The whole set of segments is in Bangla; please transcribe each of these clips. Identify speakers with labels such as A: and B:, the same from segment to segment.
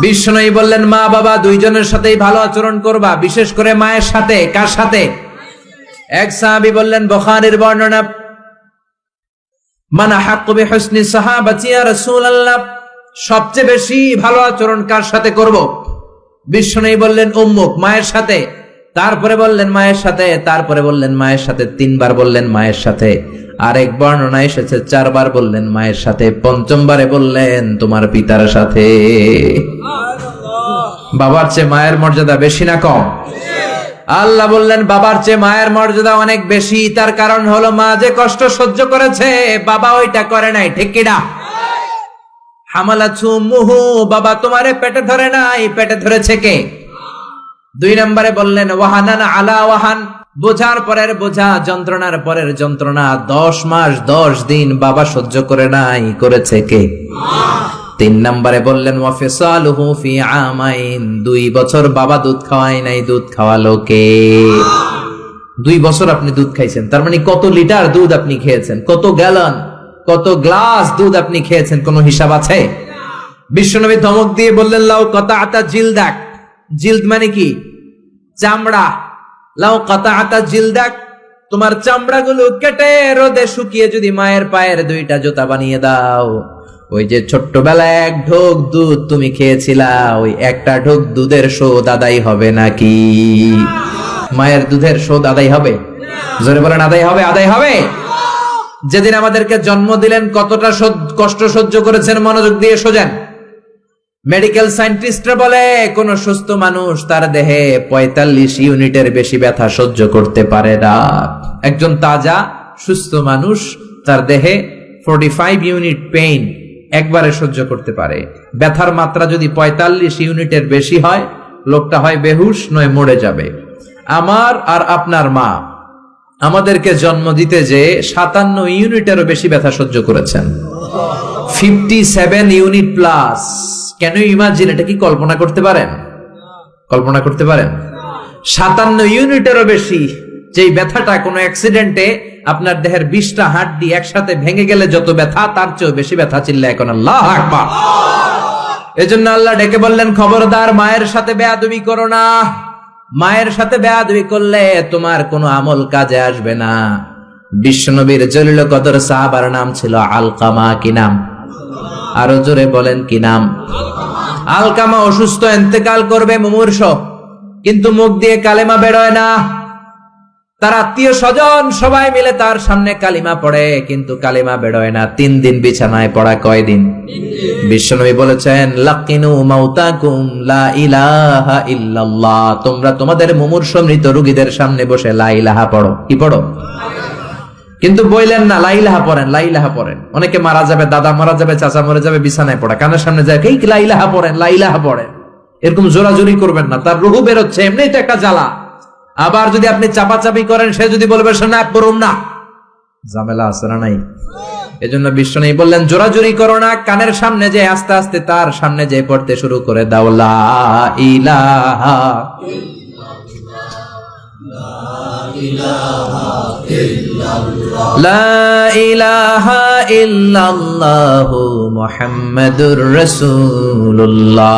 A: বিষ্ণু বললেন মা বাবা দুইজনের সাথেই ভালো আচরণ করবা, বিশেষ করে মায়ের সাথে। কার সাথে? এক সাহাবী বললেন, বুখারীর বর্ণনা, মান আহাক্কু বিহুসনি সাহাবাতি ইয়া রাসূলুল্লাহ, সবচেয়ে বেশি ভালো আচরণ কার সাথে করব? বিষ্ণু বললেন উম্মুক, মায়ের সাথে। তারপরে বললেন মায়ের সাথে, তারপরে বললেন মায়ের সাথে, তিনবার বললেন মায়ের সাথে। আরেক বর্ণনা এসেছে চারবার বললেন মায়ের সাথে, পঞ্চমবারে বললেন তোমার পিতার সাথে। বাবার চেয়ে মায়ের মর্যাদা বেশি না কম? আল্লাহ বললেন বাবার চেয়ে মায়ের মর্যাদা অনেক বেশি। তার কারণ হলো মা যে কষ্ট সহ্য করেছে বাবা ওইটা করে নাই, ঠিক কিনা? হামালাতহু উম্মুহু, বাবা তোমারে পেটে ধরে নাই, পেটে ধরেছে কে? দুই নম্বরে বললেন ওয়াহানান আলা ওয়াহান, বোঝার পরের বোঝা, যন্ত্রণার পরের যন্ত্রণা 10 মাস 10 দিন বাবা সহ্য করে নাই, করেছে কে? তিন নম্বরে বললেন ওয়াফিসালুহু ফি আমাইন, 2 বছর বাবা দুধ খাওয়ায় নাই, দুধ খাওয়ালো কে? 2 বছর আপনি দুধ খাইছেন, তার মানে কত লিটার দুধ আপনি খেয়েছেন, কত গ্যালন, কত গ্লাস দুধ আপনি খেয়েছেন, কোনো হিসাব আছে? বিশ্বনবী ধমক দিয়ে বললেন লাউ কাতাআতা জিলদাক, জিলদ মানে কি? চামড়া। লাউ কাতাআতা জিলদাক, তোমার চামড়াগুলো কেটে রোদে শুকিয়ে যদি মায়ের পায়ের 2টা জুতা বানিয়ে দাও, ওই যে ছোট্টবেলায় 1 ঢোক দুধ তুমি খেয়েছিলা, ওই একটা ঢোক দুধের শোধ আদায় হবে নাকি? মায়ের দুধের শোধ আদায় হবে? জোরে বলেন আদায় হবে? আদায় হবে। যেদিন আমাদেরকে জন্ম দিলেন কতটা কষ্ট সহ্য করেছেন, মনোযোগ দিয়ে শোনেন। মেডিকেল সায়েন্টিস্টরা বলে কোন সুস্থ মানুষ তার দেহে 45 ইউনিটের বেশি ব্যথা সহ্য করতে পারে না। একজন তাজা সুস্থ মানুষ তার দেহে 45 ইউনিট পেইন একবারে সহ্য করতে পারে। ব্যথার মাত্রা যদি 45 ইউনিটের বেশি হয়, লোকটা হয় বেহুশ নয় মরে যাবে। আমার আর আপনার মা আমাদেরকে জন্ম দিতে যে 57 ইউনিটেরও বেশি ব্যথা সহ্য করেছেন, 57 ইউনিট প্লাস। কেন ইমাজিন, এটা কি কল্পনা করতে পারেন? কল্পনা করতে পারেন? 57 ইউনিটেরও বেশি, যেই ব্যথাটা কোনো অ্যাক্সিডেন্টে আপনার দেহের 20টা হাড্ডি একসাথে ভেঙে গেলে যত ব্যথা, তার চেয়েও বেশি ব্যথা। চিল্লা এখন আল্লাহু আকবার। এজন্য আল্লাহ ডেকে বললেন খবরদার মায়ের সাথে বেয়াদবি করো না। মায়ের সাথে বেয়াদবি করলে তোমার কোনো আমল কাজে আসবে না। বিশ্বনবীর জলিল কদর সাহাবার নাম ছিল আলকামা। কি নাম? আরো জোরে বলেন কি নাম? আলকামা অসুস্থ, ইন্তেকাল করবে, মুমূর্ষ, কিন্তু মুখ দিয়ে কালেমা বেরোয় না। তার আত্মীয় স্বজন সবাই মিলে তার সামনে কালিমা পড়ে, কিন্তু কালিমা বেরোয় না। 3 দিন বিছানায় পড়া। কয়দিন? বিশ্বনবী বলেছেন লাকিনু মাউতাকুম লা ইলাহা ইল্লাল্লাহ, তোমরা তোমাদের মুমূর্ষ মৃত রোগীদের সামনে বসে লা ইলাহা পড়ো। কি পড়ো? কিন্তু বললেন না লা ইলাহা পড়েন, লা ইলাহা পড়েন। অনেকে মারা যাবে, দাদা মারা যাবে, চাচা মরে যাবে, বিছানায় পড়া, কানের সামনে যায় এই লা ইলাহা পড়েন, লা ইলাহা পড়েন। এরকম জোরাজোরি করবেন না, তার রুহু বেরোচ্ছে, এমনিই তো একটা জ্বালা। আবার যদি আপনি চাপাচাপি করেন, সে যদি বলবে শোনা পড়ুম না, ঝামেলা আছে না নাই? এজন্য বিশ্বনবী বললেন জোরাজোরি করো না, কানের সামনে যে আস্তে আস্তে তার সামনে যে পড়তে শুরু করে দাও লা ইলাহা লা ইলাহা ইল্লাল্লাহু মুহাম্মাদুর রাসূলুল্লাহ।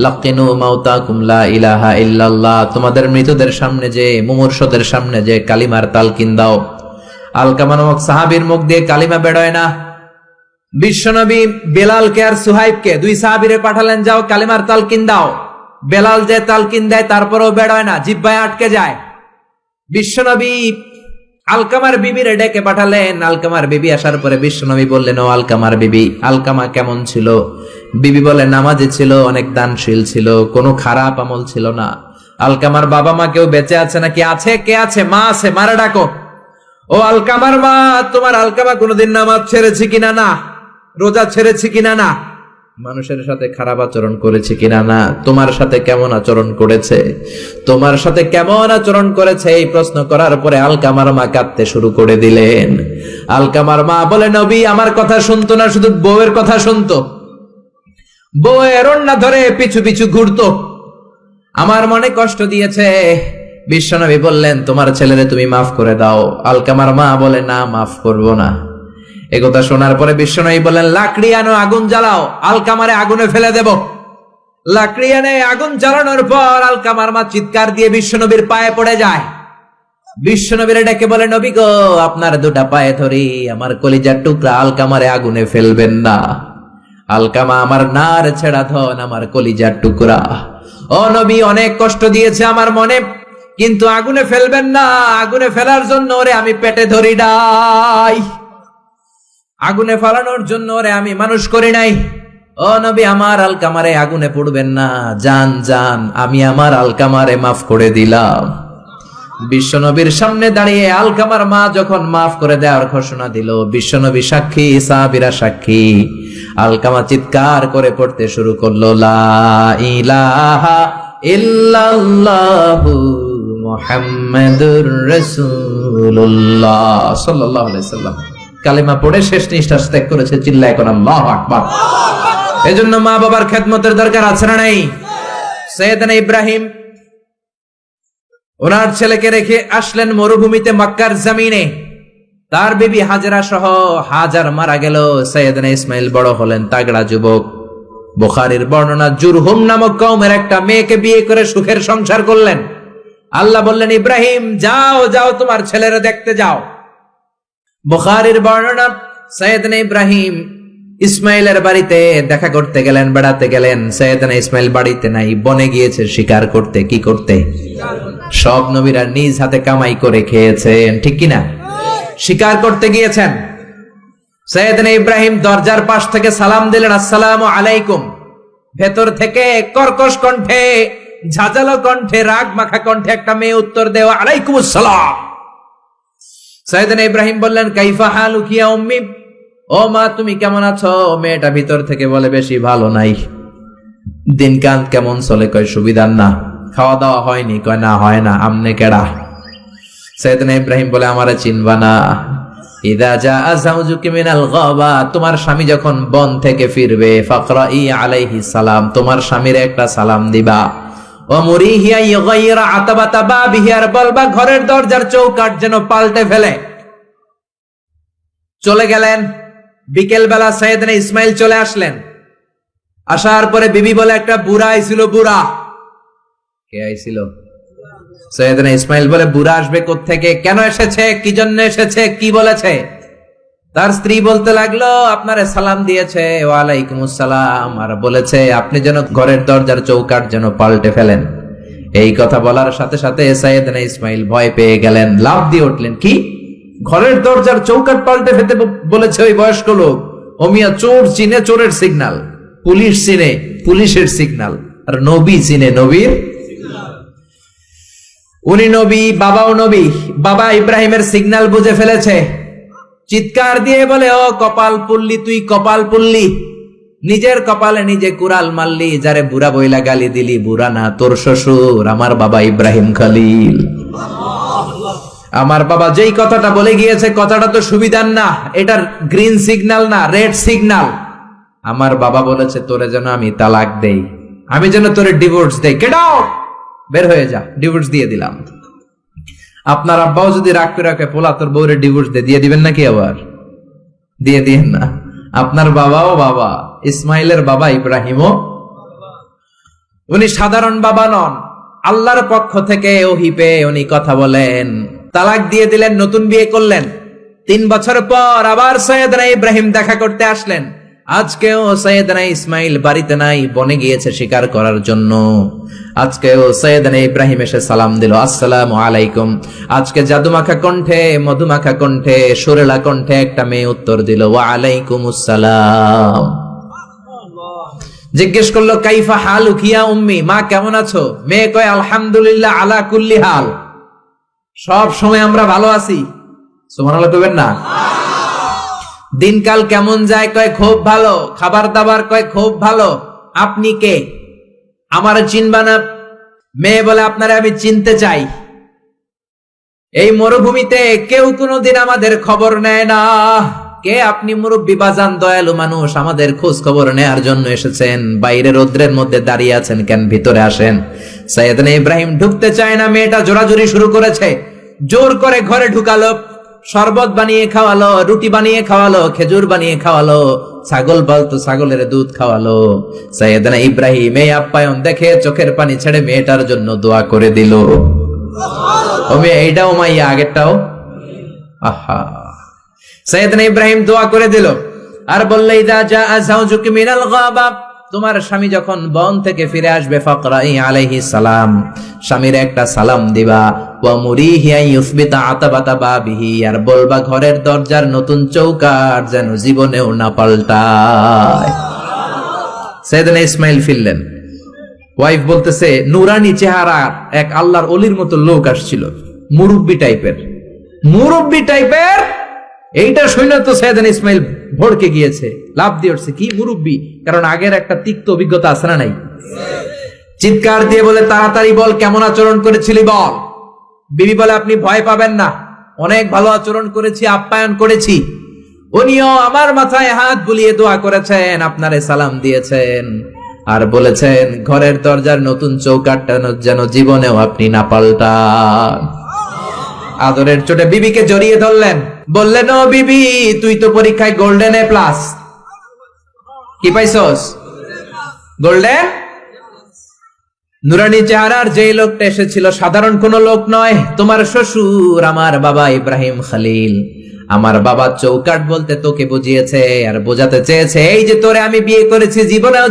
A: লাকিনু মাউতাকুম লা ইলাহা ইল্লাল্লাহ, তোমাদের মৃতদের সামনে যে, মুমূর্ষদের সামনে যে কালিমার তালকিন দাও। আলকামা নামক সাহাবীর মুখ দিয়ে কালিমা বেরোয় না। বিশ্বনবী বেলালকে আর সুহাইবকে, 2 সাহাবীরে পাঠালেন, যাও কালিমার তালকিন দাও। বেলাল যে তালকিন দেয় তারপরেও বেরোয় না, জিহ্বায় আটকে যায়। বিশ্বনবী আলকামার বিবিরে ডেকে পাঠালেন। আলকামার বিবি আসার পরে বিশ্বনবী বললেন ও আলকামার বিবি, আলকামা কেমন ছিল? বিবি বলে নামাজি ছিল, অনেক দানশীল ছিল, কোনো খারাপ আমল ছিল না। আলকামার বাবা মা কেউ বেঁচে আছে নাকি? আছে। কে আছে? মা আছে, মারা ডাকো। ও আলকামার মা, তোমার আলকামা কোনোদিন নামাজ ছেড়েছে কিনা? না। রোজা ছেড়েছে কিনা? না। মানুষের সাথে খারাপ আচরণ করেছে কিনা? না। তোমার সাথে কেমন আচরণ করেছে? তোমার সাথে কেমন আচরণ করেছে? এই প্রশ্ন করার পরে আলকামার মা কাঁদতে শুরু করে দিলেন। আলকামার মা বলে নবী আমার কথা শুনতো না, শুধু বউয়ের কথা শুনতো। বউয়ের ওড়না ধরে পিছু পিছু ঘুরতো, আমার মনে কষ্ট দিয়েছে। বিশ্বনবী বললেন তোমার ছেলেরে তুমি মাফ করে দাও। আলকামার মা বলে না, মাফ করব না। একথা শোনার পরে বিশ্বনবী বললেন লাকড়ি আনো, আগুন জ্বালাও, আলকামারে আগুনে ফেলে দেব। লাকড়ি এনে আগুন জ্বালানোর পর আলকামার মা চিৎকার দিয়ে বিশ্বনবীর পায়ে পড়ে যায়। বিশ্বনবীর ডেকে বলে, নবী গো, আপনার দুটা পায়ে ধরি, আমার কলিজার টুকরা আলকামারে আগুনে ফেলবেন না। আলকামা আমার নার ছেড়া ধন, আমার কলিজার টুকরা। ও নবী, অনেক কষ্ট দিয়েছে আমার মনে, কিন্তু আগুনে ফেলবেন না। আগুনে ফেলার জন্য ওরে আমি পেটে ধরি নাই, আগুনে ফালানোর জন্য ওরে আমি মানুষ করি নাই। ও নবী, আমার আলকামারে আগুনে পড়বেন না, জান জান, আমি আমার আলকামারে মাফ করে দিলাম। বিশ্বনবীর সামনে দাঁড়িয়ে আলকামার মা যখন মাফ করে দেওয়ার ঘোষণা দিল, বিশ্বনবী সাক্ষী, সাহাবীরা সাক্ষী, আলকামা চিৎকার করে পড়তে শুরু করলো, লা ইলাহা ইল্লাল্লাহু মুহাম্মাদুর রাসূলুল্লাহ সাল্লাল্লাহু আলাইহি সাল্লাম। কালিমা পড়ে শেষ নিঃশ্বাস ত্যাগ করেছে। চিল্লায় কোন আল্লাহু আকবার। এজন্য মা বাবার খেদমতের দরকার আছে না নাই? সাইয়েদনা ইব্রাহিম ওনার ছেলেকে রেখে আসলেন মরুভূমিতে, মক্কার জমিনে। তার বিবি হাজরা সহ হাজার মারা গেল। সাইয়েদনা ইসমাইল বড় হলেন, তাগড়া যুবক। বুখারীর বর্ণনা, জুরহুম নামক কওমের একটা মেয়েকে বিয়ে করে সুখের সংসার করলেন। আল্লাহ বললেন, ইব্রাহিম যাও যাও, তোমার ছেলেরা দেখতে যাও। বুখারীর বর্ণনা, সাইয়েদনা ইব্রাহিম ইসমাইলের বাড়িতে দেখা করতে গেলেন, বেড়াতে গেলেন। সাইয়েদনা ইসমাইল বাড়িতে নাই, বনে গিয়েছে শিকার করতে। কি করতে? সব নবীরা নিজ হাতে কামাই করে খেয়েছেন, ঠিক কিনা? শিকার করতে গিয়েছেন। সাইয়েদনা ইব্রাহিম দরজার পাশ থেকে সালাম দিলেন, আসসালামু আলাইকুম। ভেতর থেকে কর্কশ কণ্ঠে, ঝাঁঝালো কণ্ঠে, রাগ মাখা কণ্ঠে একটা মেয়ে উত্তর দেওয়া, আলাইকুমুস সালাম। সাইয়েদনা ইব্রাহিম বললেন, কাইফা হালুকি ইয়া উম্মি, ও মা তুমি কেমন আছো? মেয়েটা ভিতর থেকে বলে, বেশি ভালো নাই। দিনকাল কেমন চলে? কয় সুবিধার না। খাওয়া দাওয়া হয়নি? কয় না, হয় না। আমনে কেডা? সাইয়েদনা ইব্রাহিম বলে, আমারে চিনবা না? ইদা জাআ যাওজুকি মিনাল গাবা, তোমার স্বামী যখন বন থেকে ফিরবে, ফাকরাই আলাইহিস সালাম, তোমার স্বামীর একটা সালাম দিবা। ও মুরিহিয়া ইগাইরা আতাবাতা বাবিহি, আর বলবা ঘরের দরজার চৌকাঠ যেন পাল্টে ফেলে। চলে গেলেন। বিকেল বেলা সাইয়েদনা ইসমাইল চলে আসলেন। আসার পরে বিবি বলে, একটা বুড়া আইছিল। বুড়া কে আইছিল? সাইয়েদনা ইসমাইল বলে, বুড়া আসবে কোত্থেকে? কেন এসেছে? কি জন্য এসেছে? কি বলেছে? তার স্ত্রী বলতে লাগলো, আপনারে সালাম দিয়েছে, ওয়ালাইকুমুস সালাম, আর বলেছে আপনি যেন ঘরের দরজার চৌকাঠ যেন পাল্টে ফেলেন। এই কথা বলার সাথে সাথে সাইয়েদনা ইসমাইল ভয় পেয়ে গেলেন, লাফ দিয়ে উঠলেন। কি? ঘরের দরজার চৌকাঠ পাল্টে ফেলতে বলেছে ওই বয়স্ক লোক? ও মিয়া, চোর চিনে চোরের সিগন্যাল, পুলিশ চিনে পুলিশের সিগন্যাল, আর নবী চিনে নবীর। উনি নবী, বাবাও নবী। বাবা ইব্রাহিমের সিগন্যাল বুঝে ফেলেছে। চিৎকার দিয়ে বলে, ও কপাল পুল্লি, তুই কপাল পুল্লি, নিজের কপালে নিজে কুড়াল মারলি। যারে বুড়া বইলা গালি দিলি, বুড়া না, তোর শ্বশুর, আমার বাবা ইব্রাহিম খলিল। আমার বাবা যেই কথাটা বলে গিয়েছে, কথাটা তো সুবিধার না, এটার গ্রিন সিগন্যাল না, রেড সিগন্যাল। আমার বাবা বলেছে তোরে যেন আমি তালাক দেই, আমি যেন তোরে ডিভোর্স দেই। গেট আউট, বের হয়ে যা। ডিভোর্স দিয়ে দিলাম। আপনার আব্বাও যদি রাগ করে রাখে, পোলা তোর বউরে ডিভোর্স দিয়ে দিবেন নাকি? আবার দিয়ে দিয়েন না। আপনার বাবাও বাবা, ইসমাইলের বাবা ইব্রাহিমও। উনি সাধারণ বাবা নন, আল্লাহর পক্ষ থেকে ওহী পেয়ে উনি কথা বলেন। তালাক দিয়ে দিলেন, নতুন বিয়ে করলেন। 3 বছর পর আবার সাইয়েদনা ইব্রাহিম দেখা করতে আসলেন। আজকেও সাইয়েদনা ইসমাইল বাড়িতে নাই, বনে গিয়েছে শিকার করার জন্য। আজকেও সাইয়েদনা ইব্রাহিম এসে সালাম দিল, আসসালামু আলাইকুম। আজকে জাদুমাখা কণ্ঠে, মধুমাখা কণ্ঠে, সুরেলা কণ্ঠে একটা মেয়ে উত্তর দিল, ওয়া আলাইকুমুস সালাম। জিজ্ঞেস করলো, কাইফা হালুকি ইয়া উম্মি, মা কেমন আছো? মেয়ে কয়, আলহামদুলিল্লাহ আলা কুল্লি হাল, সব সময় আমরা ভালো আছি। সুবহানাল্লাহ কইবেন না? দিনকাল কেমন যায়? কয় খুব ভালো। খাবার দাবার? কয় খুব ভালো। আপনি কে? আমারে চিনবা না? মেয়ে বলে, আপনারে আমি চিনতে চাই। এই মরুভূমিতে কেউ কোনোদিন আমাদের খবর নেয় না। কে আপনি? মুরব্বী বাজান, দয়ালু মানুষ, আমাদের খোঁজ খবর নেয়ার জন্য এসেছেন? বাইরে রোদ্রের মধ্যে দাঁড়িয়ে আছেন কেন? ভিতরে আসেন। সাইয়েদনা ইব্রাহিম ঢুকতে চায় না, মেয়েটা জোরাজুরি শুরু করেছে। জোর করে ঘরে ঢুকালো। শরবত বানিয়ে খাওয়ালো, রুটি বানিয়ে খাওয়ালো, খেজুর বানিয়ে খাওয়ালো, ছাগল পালতো, ছাগলের দুধ খাওয়ালো। সাইয়েদনা ইব্রাহিম এই আপ্যায়ন দেখে চোখের পানি ছেড়ে মেয়েটার জন্য দোয়া করে দিল। ও মেয়ে, এইটাও মাইয়া, আগেরটাও। আহা, সাইয়েদনা ইব্রাহিম দোয়া করে দিল আর বললে, ইদা জাআ যাওজুকি মিনাল গাবা, তোমার স্বামী যখন বন থেকে ফিরে আসবে, ফাকরাই আলাইহিস সালাম, স্বামীর একটা সালাম দিবা, ওয়া মুরিহি আন ইউসবিতা আতাবাতা বাবিহি, আর বলবা ঘরের দরজার নতুন চৌকাঠ যেন জীবনেও না পাল্টায়। সাইয়েদনা ইসমাইল ফিরলেন, ওয়াইফ বলতেছে, নুরানি চেহারা এক আল্লাহর ওলির মতো লোক আসছিল, মুরব্বি টাইপের। এইটা শুনে তো সাইয়েদনা ইসমাইল ভড়কে গিয়েছে, লাভ দিয়ে উঠছে, কি মুরব্বি? কারণ আগের একটা তিক্ত অভিজ্ঞতা আছে না নাই? চিৎকার দিয়ে বলে, তাড়াতাড়ি বল, কেমন আচরণ করেছিলি বল। বিবি বলে, আপনি ভয় পাবেন না, অনেক ভালো আচরণ করেছি, আপ্যায়ন করেছি। উনিও আমার মাথায় হাত বুলিয়ে দোয়া করেছেন, আপনারে সালাম দিয়েছেন, আর বলেছেন ঘরের দরজার নতুন চৌকাঠটা যেন জীবনেও আপনি না পাল্টান। আদরের চোটে বিবিকে জড়িয়ে ধরলেন, বললেন, ও বিবি, তুই তো পরীক্ষায় গোল্ডেন এ প্লাস। কি পাইছস? গোল্ডেন। নুরানি চেহারার যেই লোকটা এসেছিল সাধারণ কোন লোক নয়, তোমার শ্বশুর, আমার বাবা ইব্রাহিম খলিল। আমার বাবা চৌকাঠ বলতে তোকে বুঝিয়েছে আর বোঝাতে চেয়েছে, এই যে তোরে আমি বিয়ে করেছি, জীবনেও